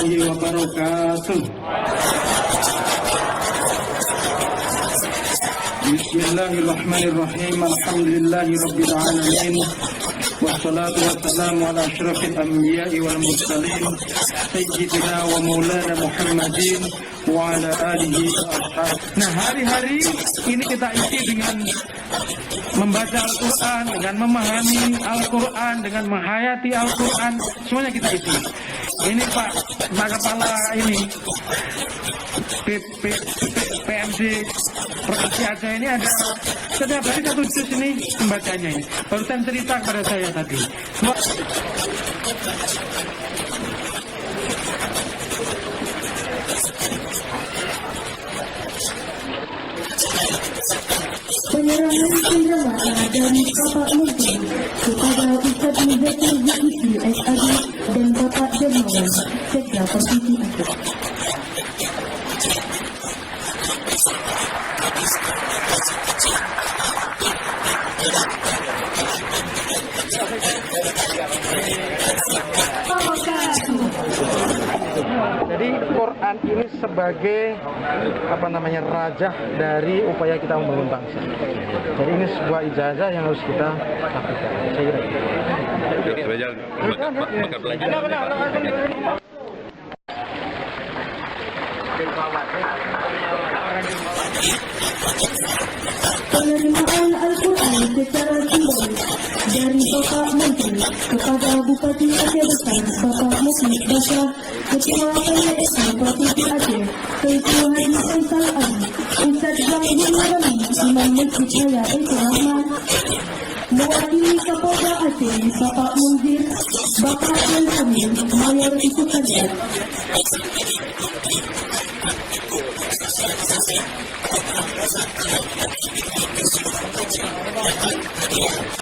warahmatullahi wabarakatuh. Bismillahirrahmanirrahim. Alhamdulillahi rabbil alamin. Wassalatu wassalamu ala asyrafil anbiya'i wal mursalin sayyidina wa maulana Muhammadin wa ala alihi wa ashab. Nah, hari-hari ini kita isi dengan membaca Al-Quran, dengan memahami Al-Quran, dengan menghayati Al-Quran, semuanya kita isi. Ini Pak Kepala ini PMD Provinsi Aceh ini ada setiap hari satu juz ini pembacanya ini. Barusan cerita kepada saya tadi. Penyerahan penjelasan dari Bapak Menteri kepada Ustaz Muzaffar Zulkifli SAD dan Bapak Dermawan Sekda Provinsi Aceh. Jadi Quran ini sebagai raja dari upaya kita membangun bangsa. Jadi ini sebuah ijazah yang harus kita lakukan. Saya kira. Maka belajar. Penerimaan Al-Quran secara simbolis dari Bapak Menteri kepada Bupati Aceh Besar Bapak Mufid Basrah, Ketua PNSI Provinsi Aceh, Ketua Haji Faisal Ali, Ustaz Zahid Marami, Imam Masjid Raya Eko Rahmat, mewakili Kapolda Aceh Bapak Munzir, Bapak Al-Hamid, Mayor Isu Kadir.